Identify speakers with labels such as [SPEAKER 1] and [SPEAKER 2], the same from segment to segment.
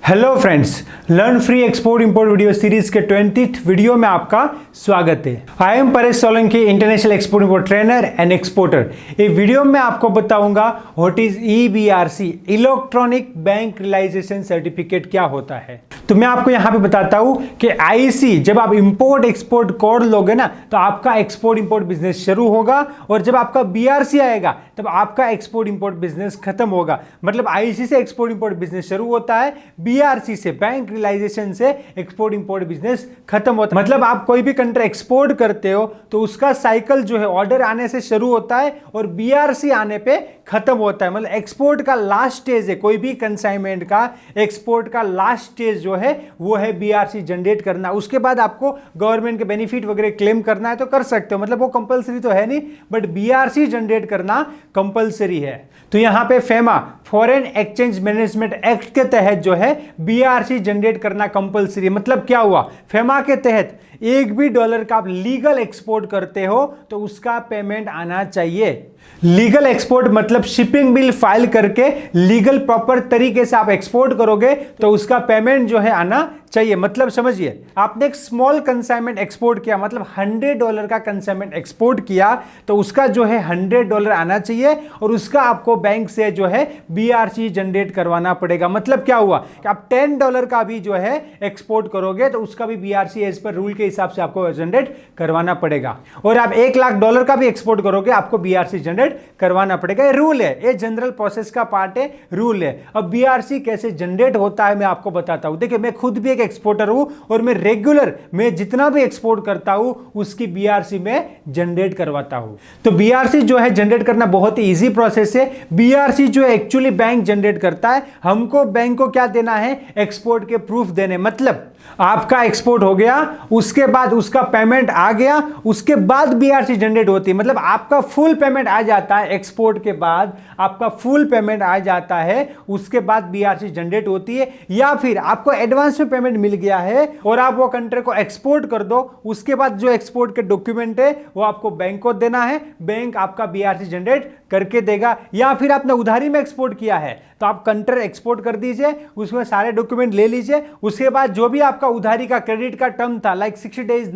[SPEAKER 1] Hello friends, learn free export import video series के 20th video में आपका स्वागत है। I am Paresh Solanki, international export import trainer and exporter. ये वीडियो में आपको बताऊंगा what is eBRC, electronic bank realisation certificate क्या होता है। तो मैं आपको यहाँ पे बताता हूँ कि आईसी जब आप इंपोर्ट एक्सपोर्ट कोड लोगे ना तो आपका एक्सपोर्ट इंपोर्ट बिजनेस शुरू होगा, और जब आपका बीआरसी आएगा तब आपका एक्सपोर्ट इंपोर्ट बिजनेस खत्म होगा। मतलब आईसी से एक्सपोर्ट इंपोर्ट बिजनेस शुरू होता है, बीआरसी से बैंक रियलाइजेशन से एक्सपोर्ट इंपोर्ट बिजनेस खत्म होता है। मतलब आप कोई भी कंट्री एक्सपोर्ट करते हो तो उसका साइकिल जो है ऑर्डर आने से शुरू होता है और बीआरसी आने पे खत्म होता है। मतलब एक्सपोर्ट का लास्ट स्टेज है, कोई भी कंसाइनमेंट का एक्सपोर्ट का लास्ट स्टेज जो है वो है बीआरसी जनरेट करना। उसके बाद आपको गवर्नमेंट के बेनिफिट वगैरह क्लेम करना है तो कर सकते हो, मतलब वो कंपलसरी तो है नहीं, बट बीआरसी जनरेट करना कंपलसरी है। तो यहां पे FEMA foreign exchange management act के तहत जो है बीआरसी जनरेट करना कंपलसरी। मतलब क्या हुआ, फेमा के तहत एक भी डॉलर का आप लीगल एक्सपोर्ट करते हो तो उसका पेमेंट आना चाहिए। लीगल एक्सपोर्ट मतलब शिपिंग बिल फाइल करके लीगल प्रॉपर तरीके से आप एक्सपोर्ट करोगे तो उसका पेमेंट जो है आना चाहिए। मतलब समझिए, आपने एक स्मॉल कंसाइनमेंट एक्सपोर्ट किया, मतलब $100 का कंसाइनमेंट एक्सपोर्ट किया तो उसका जो है $100 आना चाहिए और उसका आपको बैंक से जो है बीआरसी जनरेट करवाना पड़ेगा। मतलब क्या हुआ कि आप $10 का भी जो है एक्सपोर्ट करोगे तो उसका भी बीआरसी एज पर रूल के हिसाब से आपको जनरेट करवाना पड़ेगा। और आप $1,00,000 का भी एक्सपोर्ट करोगे आपको बीआरसी जनरेट करवाना पड़ेगा। ये रूल है, ये जनरल प्रोसेस का पार्ट है, रूल है। अब बीआरसी कैसे जनरेट होता है मैं आपको बताता हूं। देखिए, मैं खुद भी एक एक्सपोर्टर हूं और मैं जितना भी एक्सपोर्ट करता हूं उसकी बीआरसी में जनरेट करवाता हूं। तो बीआरसी जो है जनरेट करना बहुत ही इजी प्रोसेस है। बीआरसी जो है एक्चुअली बैंक जनरेट करता है, हमको बैंक को क्या देना है, एक्सपोर्ट के प्रूफ देने। मतलब आपका एक्सपोर्ट हो गया, उसके बाद उसका पेमेंट आ गया, उसके बाद बीआरसी जनरेट होती है। मतलब आपका फुल पेमेंट आ जाता है, एक्सपोर्ट के बाद आपका फुल पेमेंट आ जाता है, उसके बाद बीआरसी जनरेट होती है। या फिर आपको एडवांस में पेमेंट मिल गया है और आप वो कंट्री को एक्सपोर्ट कर दो, उसके बाद जो एक्सपोर्ट के डॉक्यूमेंट है वो आपको बैंक को देना है, बैंक आपका बीआरसी जनरेट करके देगा। या फिर आपने उधारी में एक्सपोर्ट किया है तो आप कंट्री एक्सपोर्ट कर दीजिए, उसमें सारे डॉक्यूमेंट ले लीजिए, उसके बाद जो भी आपका उधारी का क्रेडिट का टर्म था लाइक 60 डेज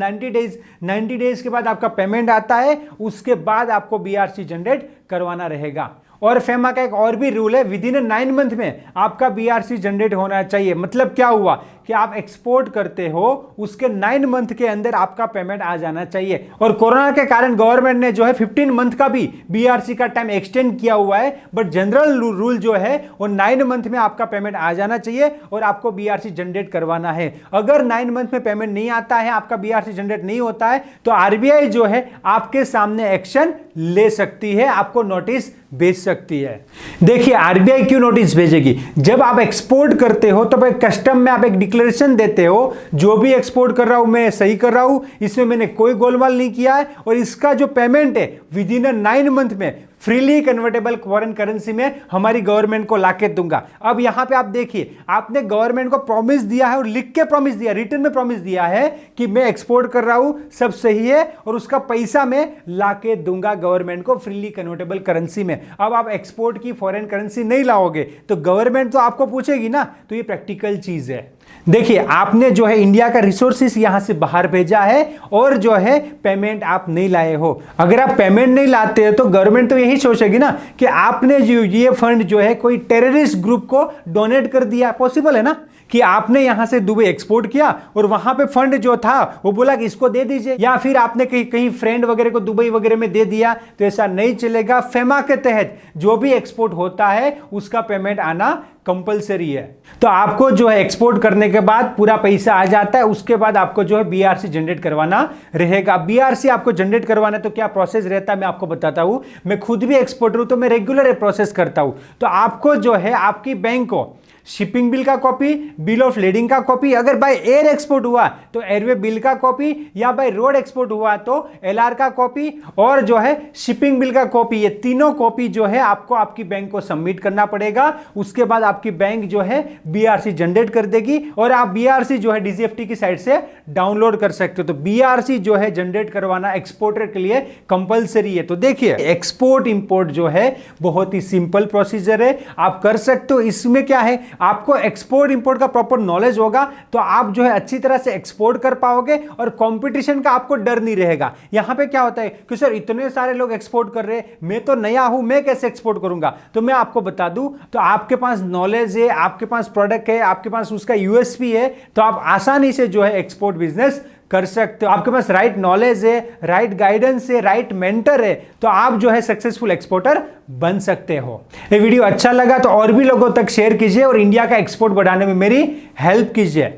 [SPEAKER 1] 90 डेज के बाद आपका पेमेंट आता है, उसके बाद आपको बीआरसी जनरेट करवाना रहेगा। और फेमा का एक और भी रूल है, विद इन 9 मंथ में आपका बीआरसी जनरेट होना चाहिए। मतलब क्या हुआ कि आप एक्सपोर्ट करते हो उसके 9 मंथ के अंदर आपका पेमेंट आ जाना चाहिए। और कोरोना के कारण गवर्नमेंट ने जो है 15 मंथ का भी बीआरसी का टाइम एक्सटेंड किया हुआ है, बट जनरल रूल जो है वो 9 मंथ में आपका पेमेंट आ जाना चाहिए और आपको बीआरसी जनरेट करवाना है। अगर 9 मंथ में पेमेंट नहीं आता है, आपका बीआरसी जनरेट नहीं होता है, तो आरबीआई जो है आपके सामने एक्शन ले सकती है, आपको नोटिस भेज सकती है। देखिए, आरबीआई क्यों नोटिस भेजेगी, जब आप एक्सपोर्ट करते हो तो कस्टम में आप एक डिक्लेरेशन देते हो, जो भी एक्सपोर्ट कर रहा हूं मैं सही कर रहा हूं, इसमें मैंने कोई गोलमाल नहीं किया है और इसका जो पेमेंट है विद इन 9 मंथ में फ्रीली कन्वर्टेबल फॉरेन करेंसी में हमारी गवर्नमेंट को लाके दूंगा। अब यहां पे आप देखिए, आपने गवर्नमेंट को प्रॉमिस दिया है और लिख के प्रॉमिस दिया, रिटर्न में प्रॉमिस दिया है कि मैं एक्सपोर्ट कर रहा हूं, सब सही है और उसका पैसा मैं लाके दूंगा गवर्नमेंट को फ्रीली कन्वर्टेबल करेंसी में। अब आप एक्सपोर्ट की फॉरेन करेंसी नहीं लाओगे तो गवर्नमेंट तो आपको पूछेगी ना, तो ये प्रैक्टिकल चीज है। देखिए, आपने जो है इंडिया का रिसोर्सेस यहां से बाहर भेजा है और जो है पेमेंट आप नहीं लाए हो। अगर आप पेमेंट नहीं लाते हो तो गवर्नमेंट तो यही सोचेगी ना कि आपने जो ये फंड जो है कोई टेररिस्ट ग्रुप को डोनेट कर दिया। पॉसिबल है ना कि आपने यहां से दुबई एक्सपोर्ट किया और वहां पे फंड जो था वो बोला कि इसको दे दीजिए, या फिर आपने कहीं फ्रेंड वगैरह को दुबई वगैरह में दे दिया, तो ऐसा नहीं चलेगा। फेमा के तहत जो भी एक्सपोर्ट होता है उसका पेमेंट आना कंपलसरी है। तो आपको जो है एक्सपोर्ट करने के बाद पूरा पैसा आ जाता है, उसके बाद आपको जो है बीआरसी जनरेट करवाना रहेगा। बीआरसी आपको जनरेट करवाना तो क्या प्रोसेस रहता है मैं आपको बताता हूं। मैं खुद भी एक्सपोर्टर हूं तो मैं रेगुलर प्रोसेस करता हूं। तो आपको जो है आपकी बैंक को शिपिंग बिल का कॉपी, बिल ऑफ लेडिंग का कॉपी, अगर बाय एयर एक्सपोर्ट हुआ तो एयरवे बिल का कॉपी, या बाय रोड एक्सपोर्ट हुआ तो एलआर का कॉपी, और जो है शिपिंग बिल का कॉपी, ये तीनों कॉपी जो है आपको आपकी बैंक को सबमिट करना पड़ेगा। उसके बाद आपकी बैंक जो है बीआरसी जनरेट कर देगी और आप बीआरसी जो है डीजीएफटी की साइट से डाउनलोड कर सकते हो। तो बीआरसी जो है जनरेट करवाना एक्सपोर्टर के लिए कंपलसरी है। तो देखिए, एक्सपोर्ट इंपोर्ट जो है बहुत ही सिंपल प्रोसीजर है, आप कर सकते हो। इसमें क्या है, आपको एक्सपोर्ट इंपोर्ट का प्रॉपर नॉलेज होगा तो आप जो है अच्छी तरह से एक्सपोर्ट कर पाओगे और कंपटीशन का आपको डर नहीं रहेगा। यहां पे क्या होता है कि सर इतने सारे लोग एक्सपोर्ट कर रहे हैं, मैं तो नया हूं, मैं कैसे एक्सपोर्ट करूंगा? तो मैं आपको बता दूं, तो आपके पास नॉलेज है, आपके पास प्रोडक्ट है, आपके पास उसका यूएसपी है, तो आप आसानी से जो है एक्सपोर्ट बिजनेस कर सकते हो। आपके पास राइट नॉलेज है, राइट गाइडेंस है, राइट मेंटर है, तो आप जो है सक्सेसफुल एक्सपोर्टर बन सकते हो। ये वीडियो अच्छा लगा तो और भी लोगों तक शेयर कीजिए और इंडिया का एक्सपोर्ट बढ़ाने में मेरी हेल्प कीजिए।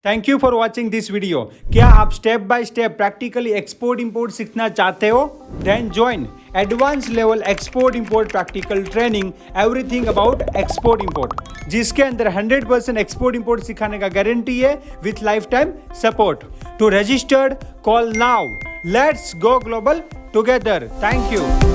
[SPEAKER 1] Thank you for watching this video. क्या आप step by step practically export import सीखना चाहते हो? Then join advance level export import practical training everything about export import, जिसके अंदर 100% एक्सपोर्ट इंपोर्ट सिखाने का गारंटी है with lifetime support. To registered call now, let's go global together. Thank you.